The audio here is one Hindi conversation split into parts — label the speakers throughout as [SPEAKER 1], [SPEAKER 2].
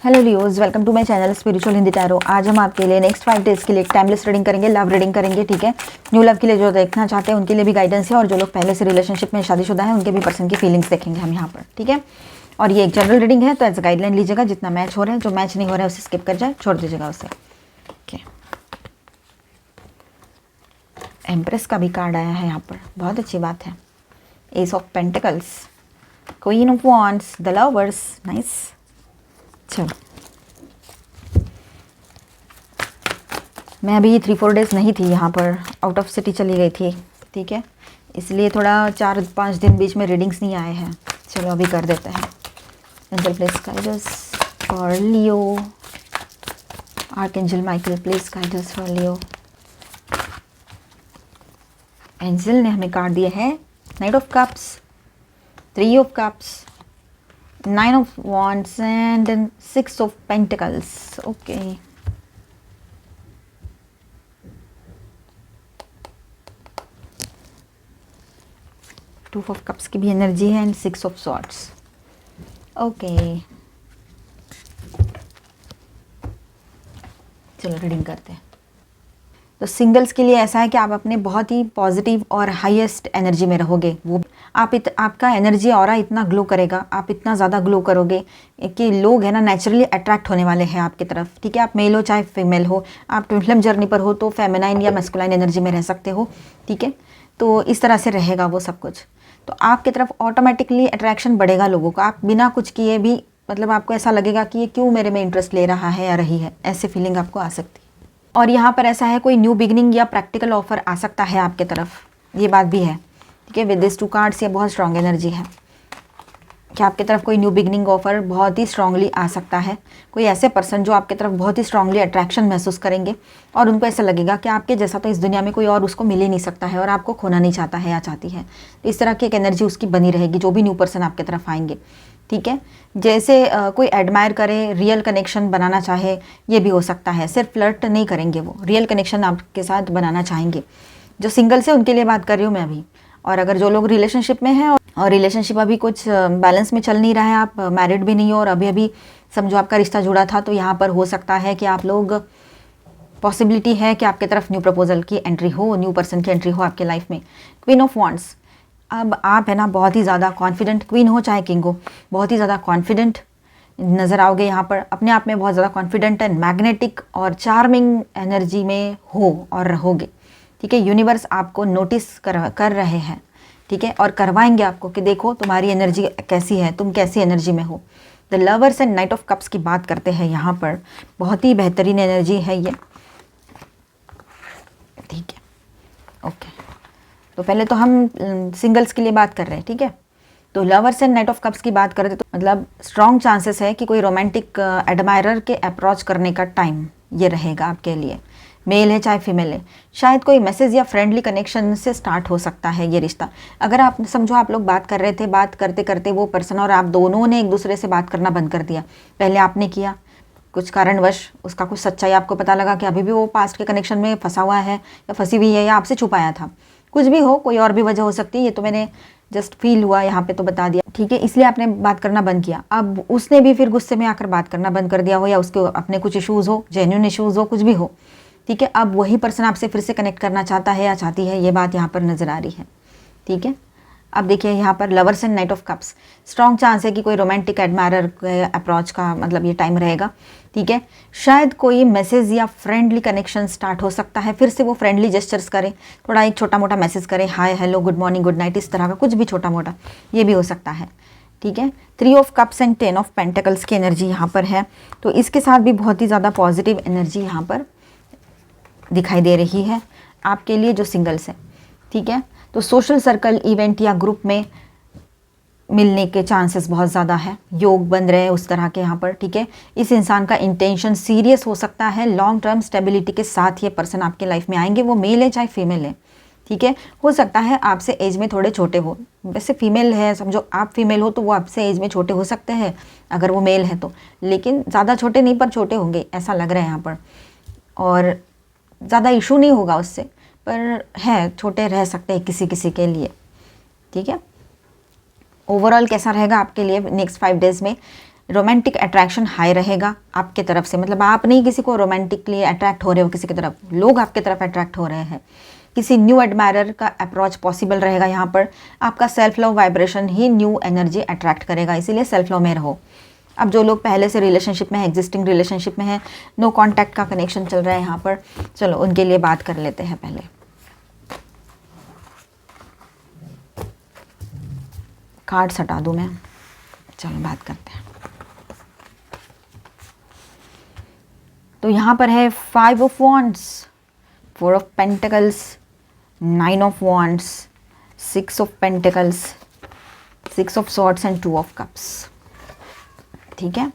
[SPEAKER 1] Hello Leos, welcome to my channel spiritual Hindi tarot. आज हम आपके लिए नेक्स्ट 5 डेज़ के लिए एक टाइमलेस रीडिंग करेंगे, लव रीडिंग करेंगे। ठीक है, न्यू लव के लिए जो देखना चाहते हैं उनके लिए भी गाइडेंस है, और जो लोग पहले से रिलेशनशिप में शादीशुदा हैं उनके भी पर्सन की फीलिंग्स देखेंगे हम यहाँ पर। ठीक है, और ये एक जनरल रीडिंग है, तो एज गाइडलाइन लीजिएगा। जितना मैच हो रहा है, जो मैच नहीं हो रहा है उसे स्किप कर जाए, छोड़ दीजिएगा उसे। ओके, एम्प्रेस का भी कार्ड आया है यहाँ पर, बहुत अच्छी बात है। S of pentacles, queen of wands, the lovers, nice. चलो, मैं अभी 3-4 डेज़ नहीं थी यहाँ पर, आउट ऑफ सिटी चली गई थी। ठीक है, इसलिए थोड़ा 4-5 दिन बीच में रीडिंग्स नहीं आए हैं। चलो अभी कर देते हैं। Angel please guide us for Leo. Archangel Michael please guide us for Leo. Angel ने हमें कार्ड दिया है night of cups, 3 of cups, 9 of wands and 6 of pentacles. Okay, 2 of cups की भी एनर्जी है एंड 6 ऑफ सॉर्ड्स। ओके, चलो रीडिंग करते हैं। तो सिंगल्स के लिए ऐसा है कि आप अपने बहुत ही पॉजिटिव और हाईएस्ट एनर्जी में रहोगे। वो आपका एनर्जी ऑरा इतना ग्लो करेगा, आप इतना ज़्यादा ग्लो करोगे कि लोग है ना नेचुरली अट्रैक्ट होने वाले हैं आपकी तरफ। ठीक है, आप मेल हो चाहे फीमेल हो, आप ट्विन जर्नी पर हो तो फेमिनाइन या मैस्कुलाइन एनर्जी में रह सकते हो। ठीक है, तो इस तरह से रहेगा वो सब कुछ। तो आपकी तरफ ऑटोमेटिकली अट्रैक्शन बढ़ेगा लोगों का। आप बिना कुछ किए भी, मतलब आपको ऐसा लगेगा कि ये क्यों मेरे में इंटरेस्ट ले रहा है या रही है, ऐसे फीलिंग आपको आ सकती है। और यहाँ पर ऐसा है, कोई न्यू बिगनिंग या प्रैक्टिकल ऑफर आ सकता है आपके तरफ, ये बात भी है। ठीक है, विद दिस 2 कार्ड्स ये बहुत स्ट्रॉन्ग एनर्जी है कि आपकी तरफ कोई न्यू बिगनिंग ऑफर बहुत ही स्ट्रांगली आ सकता है। कोई ऐसे पर्सन जो आपकी तरफ बहुत ही स्ट्रांगली अट्रैक्शन महसूस करेंगे और उनको ऐसा लगेगा कि आपके जैसा तो इस दुनिया में कोई और उसको मिल ही नहीं सकता है और आपको खोना नहीं चाहता है या चाहती है। तो इस तरह की एक एनर्जी उसकी बनी रहेगी जो भी न्यू पर्सन आपकी तरफ आएंगे। ठीक है, जैसे कोई एडमायर करे, रियल कनेक्शन बनाना चाहे, ये भी हो सकता है। सिर्फ फ्लर्ट नहीं करेंगे, वो रियल कनेक्शन आपके साथ बनाना चाहेंगे। जो सिंगल से उनके लिए बात कर रही हूँ मैं अभी। और अगर जो लोग रिलेशनशिप में हैं और रिलेशनशिप अभी कुछ बैलेंस में चल नहीं रहा है, आप मैरिड भी नहीं हो और अभी अभी समझो आपका रिश्ता जुड़ा था, तो यहाँ पर हो सकता है कि आप लोग, पॉसिबिलिटी है कि आपके तरफ न्यू प्रपोजल की एंट्री हो, न्यू पर्सन की एंट्री हो आपके लाइफ में। क्वीन ऑफ वॉन्ड्स, अब आप है ना बहुत ही ज़्यादा कॉन्फिडेंट, क्वीन हो चाहे किंग हो, बहुत ही ज़्यादा कॉन्फिडेंट नज़र आओगे यहाँ पर। अपने आप में बहुत ज़्यादा कॉन्फिडेंट एंड मैग्नेटिक और चार्मिंग एनर्जी में हो और रहोगे। ठीक है, यूनिवर्स आपको नोटिस कर रहे हैं। ठीक है, और करवाएंगे आपको कि देखो तुम्हारी एनर्जी कैसी है, तुम कैसी एनर्जी में हो। The lovers and night of cups की बात करते हैं यहाँ पर, बहुत ही बेहतरीन एनर्जी है ये। ठीक है, ओके, तो पहले तो हम सिंगल्स के लिए बात कर रहे हैं। ठीक है, तो lovers and night of cups की बात करें तो मतलब स्ट्रॉन्ग चांसेस है कि कोई रोमांटिक एडमायरर के अप्रोच करने का टाइम ये रहेगा आपके लिए। मेल है चाहे फीमेल है, शायद कोई मैसेज या फ्रेंडली कनेक्शन से स्टार्ट हो सकता है ये रिश्ता। अगर आप समझो आप लोग बात कर रहे थे, बात करते करते वो पर्सन और आप दोनों ने एक दूसरे से बात करना बंद कर दिया। पहले आपने किया, कुछ कारणवश उसका कुछ सच्चाई आपको पता लगा कि अभी भी वो पास्ट के कनेक्शन में फंसा हुआ है या फंसी हुई है या आपसे छुपाया था। कुछ भी हो, कोई और भी वजह हो सकती है, ये तो मैंने जस्ट फील हुआ यहाँ पे तो बता दिया। ठीक है, इसलिए आपने बात करना बंद किया। अब उसने भी फिर गुस्से में आकर बात करना बंद कर दिया हो, या उसके अपने कुछ इशूज़ हो, जेन्युइन इशूज़ हो, कुछ भी हो। ठीक है, अब वही पर्सन आपसे फिर से कनेक्ट करना चाहता है या चाहती है, ये बात यहाँ पर नज़र आ रही है। ठीक है, अब देखिए यहाँ पर lovers and night of cups, strong chance है कि कोई रोमांटिक एडमायरर के अप्रोच का मतलब ये टाइम रहेगा। ठीक है, शायद कोई मैसेज या फ्रेंडली कनेक्शन स्टार्ट हो सकता है, फिर से वो फ्रेंडली जेस्चर्स करे, थोड़ा एक छोटा मोटा मैसेज करे, hi hello good morning good night, इस तरह का कुछ भी छोटा मोटा, ये भी हो सकता है। ठीक है, 3 of cups and 10 of pentacles की एनर्जी यहाँ पर है, तो इसके साथ भी बहुत ही ज़्यादा पॉजिटिव एनर्जी यहाँ पर दिखाई दे रही है आपके लिए जो सिंगल्स है। ठीक है, तो सोशल सर्कल, इवेंट या ग्रुप में मिलने के चांसेस बहुत ज़्यादा है, योग बन रहे हैं उस तरह के यहाँ पर। ठीक है, इस इंसान का इंटेंशन सीरियस हो सकता है, लॉन्ग टर्म स्टेबिलिटी के साथ ये पर्सन आपके लाइफ में आएंगे, वो मेल है चाहे फीमेल है। ठीक है, हो सकता है आपसे एज में थोड़े छोटे हो, वैसे फीमेल है, समझो आप फीमेल हो तो वो आपसे एज में छोटे हो सकते हैं अगर वो मेल है तो, लेकिन ज़्यादा छोटे नहीं पर छोटे होंगे ऐसा लग रहा है यहाँ पर। और ज़्यादा इशू नहीं होगा उससे, पर है छोटे रह सकते हैं किसी किसी के लिए। ठीक है, ओवरऑल कैसा रहेगा आपके लिए नेक्स्ट 5 डेज़ में? रोमांटिक अट्रैक्शन हाई रहेगा आपके तरफ से, मतलब आप नहीं किसी को रोमांटिकली अट्रैक्ट हो रहे हो किसी की तरफ, लोग आपके तरफ अट्रैक्ट हो रहे हैं। किसी न्यू एडमायरर का अप्रोच पॉसिबल रहेगा यहाँ पर। आपका सेल्फ लव वाइब्रेशन ही न्यू एनर्जी अट्रैक्ट करेगा, इसीलिए सेल्फ लव में रहो। अब जो लोग पहले से रिलेशनशिप में है, एग्जिस्टिंग रिलेशनशिप में है, नो कॉन्टैक्ट का कनेक्शन चल रहा है यहाँ पर, चलो उनके लिए बात कर लेते हैं पहले। कार्ड्स हटा दूँ मैं, चलो बात करते हैं। तो यहाँ पर है 5 of wands, 4 of pentacles, 9 of wands, 6 of pentacles, 6 of swords and 2 of cups. ठीक है,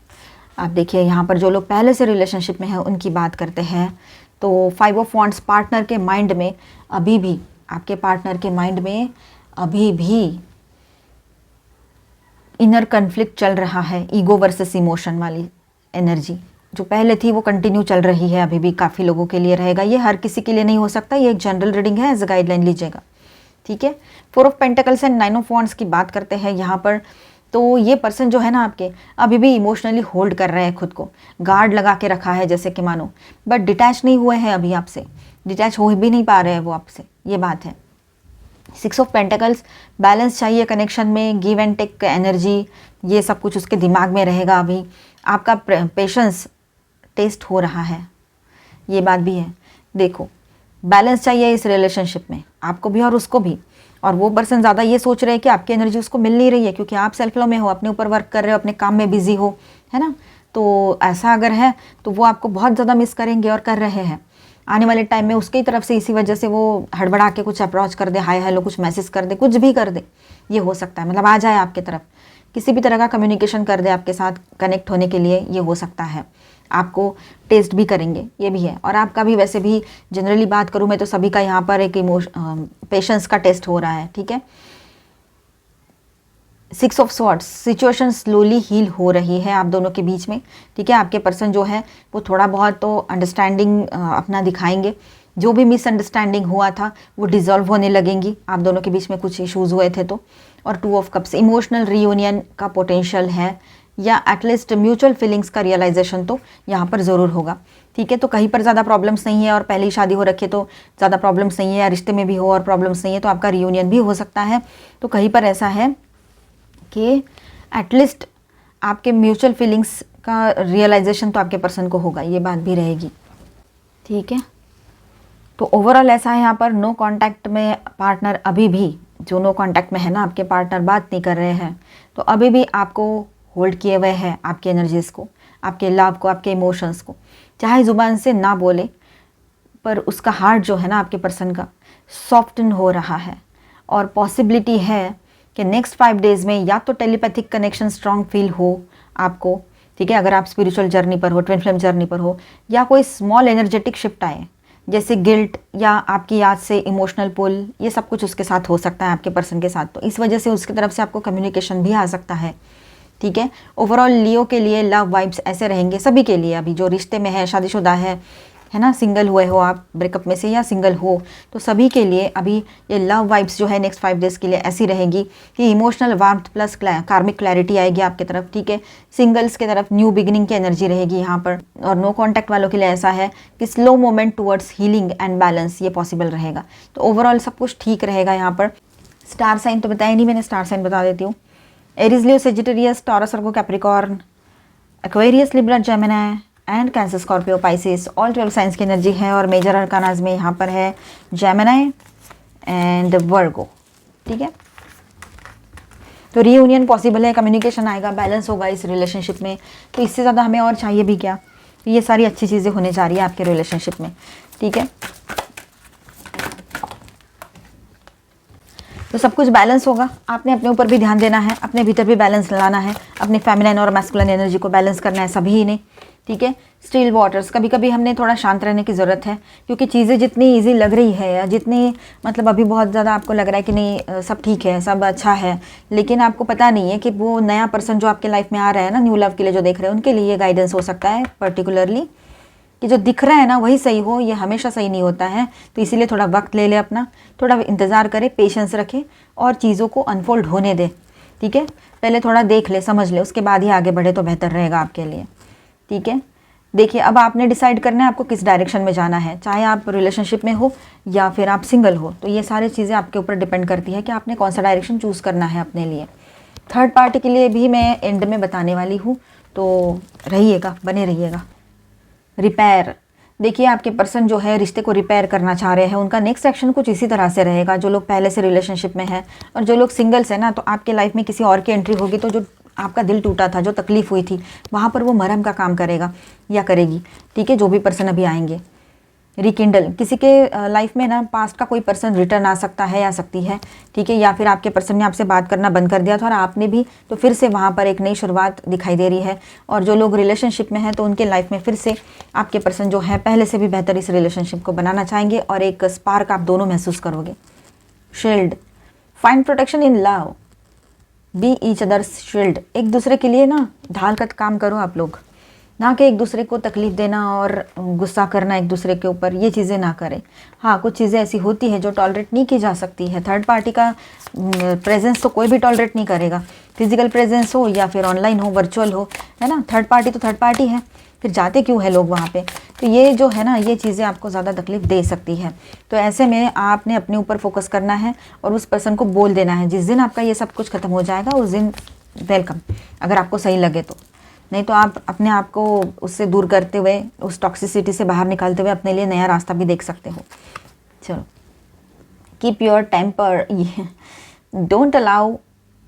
[SPEAKER 1] आप देखिए यहाँ पर जो लोग पहले से रिलेशनशिप में हैं उनकी बात करते हैं। तो 5 ऑफ वॉन्ड्स, पार्टनर के माइंड में अभी भी, आपके पार्टनर के माइंड में अभी भी इनर कन्फ्लिक्ट चल रहा है, ईगो वर्सेस इमोशन वाली एनर्जी जो पहले थी वो कंटिन्यू चल रही है, अभी भी काफ़ी लोगों के लिए रहेगा। ये हर किसी के लिए नहीं हो सकता, ये एक जनरल रीडिंग है, एज अ गाइडलाइन लीजिएगा। ठीक है, 4 of pentacles and 9 of wands की बात करते हैं यहाँ पर। तो ये पर्सन जो है ना आपके, अभी भी इमोशनली होल्ड कर रहे हैं खुद को, गार्ड लगा के रखा है जैसे कि मानो, बट डिटैच नहीं हुए हैं अभी आपसे, डिटैच हो भी नहीं पा रहे हैं वो आपसे, ये बात है। 6 ऑफ पेंटिकल्स, बैलेंस चाहिए कनेक्शन में, गिव एंड टेक एनर्जी, ये सब कुछ उसके दिमाग में रहेगा अभी। आपका पेशेंस टेस्ट हो रहा है, ये बात भी है। देखो, बैलेंस चाहिए इस रिलेशनशिप में, आपको भी और उसको भी। और वो पर्सन ज़्यादा ये सोच रहे हैं कि आपकी एनर्जी उसको मिल नहीं रही है, क्योंकि आप सेल्फ लव में हो, अपने ऊपर वर्क कर रहे हो, अपने काम में बिजी हो, है ना। तो ऐसा अगर है तो वो आपको बहुत ज़्यादा मिस करेंगे और कर रहे हैं। आने वाले टाइम में उसकी तरफ से इसी वजह से वो हड़बड़ा के कुछ अप्रोच कर दे, हाय हेलो कुछ मैसेज कर दे, कुछ भी कर दे, ये हो सकता है। मतलब आ जाए आपके तरफ, किसी भी तरह का कम्युनिकेशन कर दे आपके साथ कनेक्ट होने के लिए, ये हो सकता है। आपको टेस्ट भी करेंगे, ये भी है। और आपका भी, वैसे भी जनरली बात करूँ मैं तो सभी का यहाँ पर एक पेशेंस का टेस्ट हो रहा है। ठीक है, 6 of swords, situation slowly heal हो रही है आप दोनों के बीच में। ठीक है, आपके पर्सन जो है वो थोड़ा बहुत तो अंडरस्टैंडिंग अपना दिखाएंगे, जो भी मिसअंडरस्टैंडिंग हुआ था वो डिसॉल्व होने लगेंगी, आप दोनों के बीच में कुछ इश्यूज हुए थे तो। और 2 ऑफ कप्स, इमोशनल रीयूनियन का पोटेंशियल है, या एटलीस्ट म्यूचुअल फीलिंग्स का रियलाइजेशन तो यहाँ पर ज़रूर होगा। ठीक है, तो कहीं पर ज़्यादा प्रॉब्लम्स नहीं है और पहले ही शादी हो रखी है तो ज़्यादा प्रॉब्लम्स नहीं है, या रिश्ते में भी हो और प्रॉब्लम्स नहीं है तो आपका रियूनियन भी हो सकता है। तो कहीं पर ऐसा है कि एटलीस्ट आपके म्यूचुअल फीलिंग्स का रियलाइजेशन तो आपके पर्सन को होगा, ये बात भी रहेगी। ठीक है, तो ओवरऑल ऐसा है यहाँ पर, नो कॉन्टैक्ट में पार्टनर अभी भी, जो नो कॉन्टैक्ट में है ना आपके पार्टनर, बात नहीं कर रहे हैं, तो अभी भी आपको होल्ड किए हुए हैं आपकी एनर्जीज़ को, आपके लव को, आपके इमोशंस को। चाहे ज़ुबान से ना बोले पर उसका हार्ट जो है ना आपके पर्सन का सॉफ्टन हो रहा है। और पॉसिबिलिटी है कि नेक्स्ट 5 डेज़ में या तो टेलीपैथिक कनेक्शन स्ट्रॉन्ग फील हो आपको, ठीक है, अगर आप स्पिरिचुअल जर्नी पर हो, ट्विन फ्लेम जर्नी पर हो, या कोई स्मॉल एनर्जेटिक शिफ्ट आए, जैसे गिल्ट या आपकी याद से इमोशनल पुल, ये सब कुछ उसके साथ हो सकता है आपके पर्सन के साथ। तो इस वजह से उसकी तरफ से आपको कम्युनिकेशन भी आ सकता है। ठीक है, ओवरऑल लियो के लिए लव वाइब्स ऐसे रहेंगे सभी के लिए, अभी जो रिश्ते में है, शादीशुदा है ना, सिंगल हुए हो आप ब्रेकअप में से या सिंगल हो, तो सभी के लिए अभी ये लव वाइब्स जो है नेक्स्ट 5 डेज़ के लिए ऐसी रहेगी कि इमोशनल वार्मथ प्लस कार्मिक क्लैरिटी आएगी आपकी तरफ। ठीक है, सिंगल्स की तरफ न्यू बिगिनिंग की एनर्जी रहेगी यहाँ पर। और नो कॉन्टैक्ट वालों के लिए ऐसा है कि slow movement towards healing and balance ये पॉसिबल रहेगा। तो ओवरऑल सब कुछ ठीक रहेगा यहाँ पर। स्टार साइन तो बताया नहीं मैंने, स्टार साइन बता देती हूँ। Aries, Leo, Sagittarius, taurus, Virgo, Capricorn, Aquarius, Libra, Gemini and cancer, Scorpio, Pisces, all 12 science की एनर्जी है। और मेजर अरकानाज में यहाँ पर है जेमिनी एंड वर्गो। ठीक है, तो रीयूनियन पॉसिबल है, कम्युनिकेशन आएगा, बैलेंस होगा इस रिलेशनशिप में। तो इससे ज़्यादा हमें और चाहिए भी क्या। तो ये सारी अच्छी चीज़ें होने जा रही है आपके रिलेशनशिप में। ठीक है, तो सब कुछ बैलेंस होगा। आपने अपने ऊपर भी ध्यान देना है, अपने भीतर भी बैलेंस लाना है, अपने फेमिनाइन और मैस्कुलिन एनर्जी को बैलेंस करना है सभी ने। ठीक है, स्टिल वाटर्स, कभी कभी हमने थोड़ा शांत रहने की ज़रूरत है, क्योंकि चीज़ें जितनी इजी लग रही है या जितनी मतलब अभी बहुत ज़्यादा आपको लग रहा है कि नहीं सब ठीक है, सब अच्छा है, लेकिन आपको पता नहीं है कि वो नया पर्सन जो आपके लाइफ में आ रहा है ना, न्यू लव के लिए जो देख रहे हैं, उनके लिए गाइडेंस हो सकता है पर्टिकुलरली कि जो दिख रहा है ना वही सही हो, ये हमेशा सही नहीं होता है। तो इसीलिए थोड़ा वक्त ले ले अपना, थोड़ा इंतज़ार करे, पेशेंस रखे और चीज़ों को अनफोल्ड होने दे। ठीक है, पहले थोड़ा देख ले, समझ ले, उसके बाद ही आगे बढ़े तो बेहतर रहेगा आपके लिए। ठीक है, देखिए अब आपने डिसाइड करना है आपको किस डायरेक्शन में जाना है, चाहे आप रिलेशनशिप में हो या फिर आप सिंगल हो, तो ये सारी चीज़ें आपके ऊपर डिपेंड करती है कि आपने कौन सा डायरेक्शन चूज़ करना है अपने लिए। थर्ड पार्टी के लिए भी मैं एंड में बताने वाली हूँ, तो रहिएगा, बने रहिएगा। रिपेयर, देखिए आपके पर्सन जो है रिश्ते को रिपेयर करना चाह रहे हैं, उनका नेक्स्ट एक्शन कुछ इसी तरह से रहेगा। जो लोग पहले से रिलेशनशिप में हैं और जो लोग सिंगल्स हैं ना, तो आपके लाइफ में किसी और की एंट्री होगी, तो जो आपका दिल टूटा था, जो तकलीफ हुई थी, वहाँ पर वो मरहम का काम करेगा या करेगी। ठीक है, जो भी पर्सन अभी आएंगे। रिकिंडल, किसी के लाइफ में ना पास्ट का कोई पर्सन रिटर्न आ सकता है या सकती है। ठीक है, या फिर आपके पर्सन ने आपसे बात करना बंद कर दिया था और आपने भी, तो फिर से वहाँ पर एक नई शुरुआत दिखाई दे रही है। और जो लोग रिलेशनशिप में हैं तो उनके लाइफ में फिर से आपके पर्सन जो है पहले से भी बेहतर इस रिलेशनशिप को बनाना चाहेंगे और एक स्पार्क आप दोनों महसूस करोगे। Shield, find protection in love, be each others shield, एक दूसरे के लिए ना ढाल का काम करो आप लोग, ना कि एक दूसरे को तकलीफ़ देना और गुस्सा करना एक दूसरे के ऊपर, ये चीज़ें ना करें। हाँ, कुछ चीज़ें ऐसी होती है जो टॉलरेट नहीं की जा सकती है। थर्ड पार्टी का प्रेजेंस तो कोई भी टॉलरेट नहीं करेगा, फिजिकल प्रेजेंस हो या फिर ऑनलाइन हो, वर्चुअल हो, है ना। थर्ड पार्टी तो थर्ड पार्टी है, फिर जाते क्यों है लोग वहाँ पे। तो ये जो है ना, ये चीज़ें आपको ज़्यादा तकलीफ़ दे सकती है। तो ऐसे में आपने अपने ऊपर फोकस करना है और उस पर्सन को बोल देना है। जिस दिन आपका ये सब कुछ ख़त्म हो जाएगा उस दिन वेलकम, अगर आपको सही लगे तो। नहीं तो आप अपने आप को उससे दूर करते हुए, उस टॉक्सिसिटी से बाहर निकालते हुए अपने लिए नया रास्ता भी देख सकते हो। चलो, keep your temper, don't allow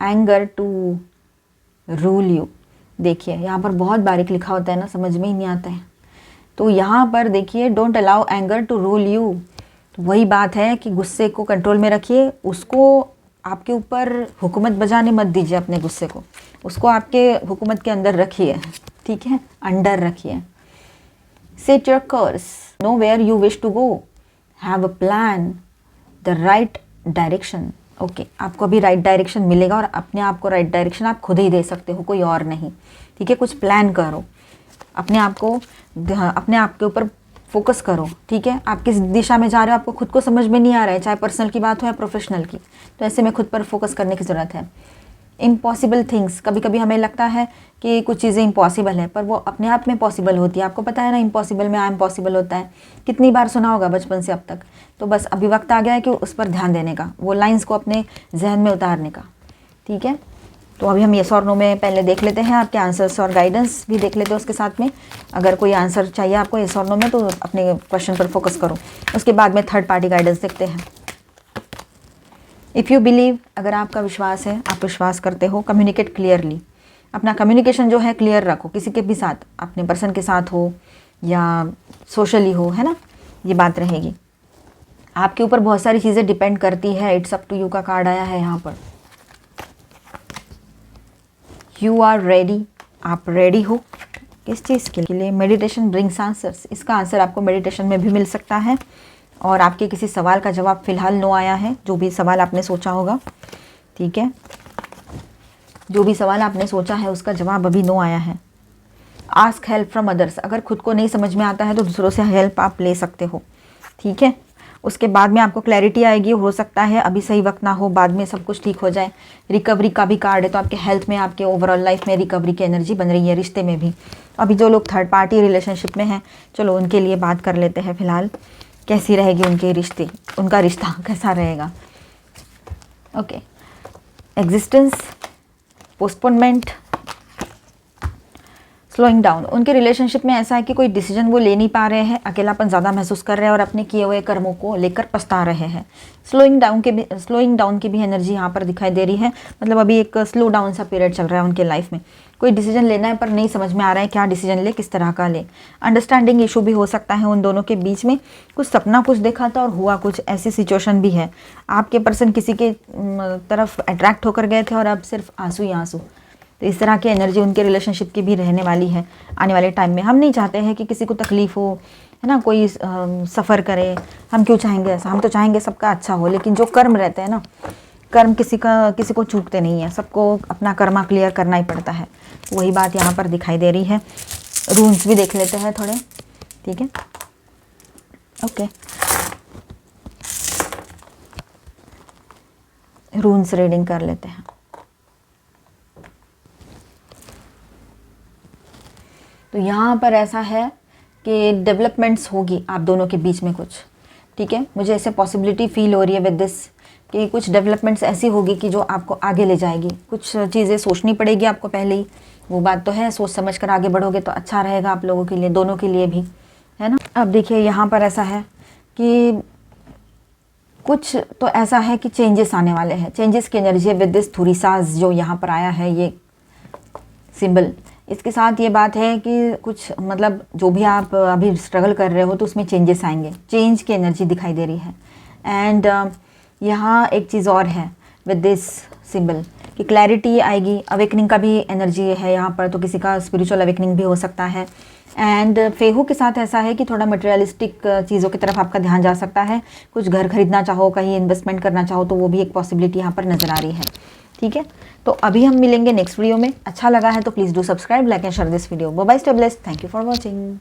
[SPEAKER 1] anger to rule you. देखिए यहाँ पर बहुत बारीक लिखा होता है ना, समझ में ही नहीं आता है। तो यहाँ पर देखिए, don't allow anger to rule you, तो वही बात है कि गुस्से को कंट्रोल में रखिए, उसको आपके ऊपर हुकूमत बजाने मत दीजिए, अपने गुस्से को, उसको आपके हुकूमत के अंदर रखिए। ठीक है, अंडर रखिए। Set your course, know where you wish to go, have a plan, the right direction. Okay, आपको अभी राइट डायरेक्शन मिलेगा और अपने आप को राइट डायरेक्शन आप खुद ही दे सकते हो, कोई और नहीं। ठीक है, कुछ प्लान करो, अपने आप को, अपने आप के ऊपर फोकस करो। ठीक है, आप किस दिशा में जा रहे हो आपको खुद को समझ में नहीं आ रहा है, चाहे पर्सनल की बात हो या प्रोफेशनल की, तो ऐसे में खुद पर फोकस करने की ज़रूरत है। इम्पॉसिबल थिंग्स, कभी कभी हमें लगता है कि कुछ चीज़ें इम्पॉसिबल है, पर वो अपने आप में पॉसिबल होती है। आपको पता है ना, इम्पॉसिबल में आई एम पॉसिबल होता है, कितनी बार सुना होगा बचपन से अब तक। तो बस अभी वक्त आ गया है कि उस पर ध्यान देने का, वो लाइंस को अपने जहन में उतारने का। ठीक है, तो अभी हम येस और नो में पहले देख लेते हैं, आपके आंसर्स और गाइडेंस भी देख लेते हैं उसके साथ में। अगर कोई आंसर चाहिए आपको येस और नो में, तो अपने क्वेश्चन पर फोकस करो, उसके बाद में थर्ड पार्टी गाइडेंस देखते हैं। इफ़ यू बिलीव, अगर आपका विश्वास है, आप विश्वास करते हो, कम्युनिकेट क्लियरली, अपना कम्युनिकेशन जो है क्लियर रखो, किसी के भी साथ, अपने पर्सन के साथ हो या सोशली हो, है ना, ये बात रहेगी। आपके ऊपर बहुत सारी चीज़ें डिपेंड करती है। इट्स अप टू यू का कार्ड आया है यहाँ पर। यू आर रेडी, आप रेडी हो किस चीज़ के लिए। मेडिटेशन ब्रिंग्स आंसर्स, इसका आंसर आपको मेडिटेशन में भी मिल सकता है। और आपके किसी सवाल का जवाब फ़िलहाल नो आया है, जो भी सवाल आपने सोचा होगा। ठीक है, जो भी सवाल आपने सोचा है उसका जवाब अभी नो आया है। आस्क हेल्प फ्रॉम अदर्स, अगर खुद को नहीं समझ में आता है तो दूसरों से हेल्प आप ले सकते हो। ठीक है, उसके बाद में आपको क्लैरिटी आएगी, हो सकता है अभी सही वक्त ना हो, बाद में सब कुछ ठीक हो जाए। रिकवरी का भी कार्ड है, तो आपके हेल्थ में, आपके ओवरऑल लाइफ में रिकवरी की एनर्जी बन रही है, रिश्ते में भी। अभी जो लोग थर्ड पार्टी रिलेशनशिप में हैं, चलो उनके लिए बात कर लेते हैं फ़िलहाल, कैसी रहेगी उनके रिश्ते, उनका रिश्ता कैसा रहेगा। Okay, existence, postponement, slowing down, उनके रिलेशनशिप में ऐसा है कि कोई डिसीजन वो ले नहीं पा रहे हैं, अकेलापन ज़्यादा महसूस कर रहे हैं और अपने किए हुए कर्मों को लेकर पछता रहे हैं। स्लोइंग डाउन की भी एनर्जी यहाँ पर दिखाई दे रही है, मतलब अभी एक स्लो डाउन सा पीरियड चल रहा है उनके लाइफ में। कोई डिसीजन लेना है पर नहीं समझ में आ रहा है क्या डिसीजन ले, किस तरह का ले। अंडरस्टैंडिंग इशू भी हो सकता है उन दोनों के बीच में, कुछ सपना कुछ देखा था और हुआ कुछ, ऐसी सिचुएशन भी है। आपके पर्सन किसी के तरफ अट्रैक्ट होकर गए थे और अब सिर्फ आंसू ही आंसू, तो इस तरह की एनर्जी उनके रिलेशनशिप की भी रहने वाली है आने वाले टाइम में। हम नहीं चाहते हैं कि किसी को तकलीफ़ हो, है ना, कोई सफ़र करे, हम क्यों चाहेंगे ऐसा, हम तो चाहेंगे सबका अच्छा हो। लेकिन जो कर्म रहते हैं ना, कर्म किसी को चूकते नहीं है, सबको अपना कर्मा क्लियर करना ही पड़ता है। वही बात यहाँ पर दिखाई दे रही है। रून्स भी देख लेते हैं थोड़े। ठीक है, ओके, रून्स रीडिंग कर लेते हैं। तो यहाँ पर ऐसा है कि डेवलपमेंट्स होगी आप दोनों के बीच में कुछ, ठीक है। मुझे ऐसे पॉसिबिलिटी फील हो रही है विद दिस कि कुछ डेवलपमेंट्स ऐसी होगी कि जो आपको आगे ले जाएगी। कुछ चीज़ें सोचनी पड़ेगी आपको पहले ही, वो बात तो है, सोच समझ कर आगे बढ़ोगे तो अच्छा रहेगा आप लोगों के लिए, दोनों के लिए भी, है ना। अब देखिए यहाँ पर ऐसा है कि कुछ तो ऐसा है कि चेंजेस आने वाले हैं, चेंजेस की एनर्जी है विद दिस थुरिसाज जो यहाँ पर आया है ये सिंबल। इसके साथ ये बात है कि कुछ मतलब जो भी आप अभी स्ट्रगल कर रहे हो तो उसमें चेंजेस आएंगे, चेंज की एनर्जी दिखाई दे रही है। एंड यहाँ एक चीज़ और है विद दिस सिंबल कि क्लैरिटी आएगी, अवेकनिंग का भी एनर्जी है यहाँ पर, तो किसी का स्पिरिचुअल अवेकनिंग भी हो सकता है। एंड फेहू के साथ ऐसा है कि थोड़ा मटेरियलिस्टिक चीज़ों की तरफ आपका ध्यान जा सकता है, कुछ घर खरीदना चाहो, कहीं इन्वेस्टमेंट करना चाहो तो वो भी एक पॉसिबिलिटी यहाँ पर नज़र आ रही है, ठीक है। तो अभी हम मिलेंगे नेक्स्ट वीडियो में। अच्छा लगा है तो please do subscribe, like and share this video. Bye bye, stay blessed, thank you for watching.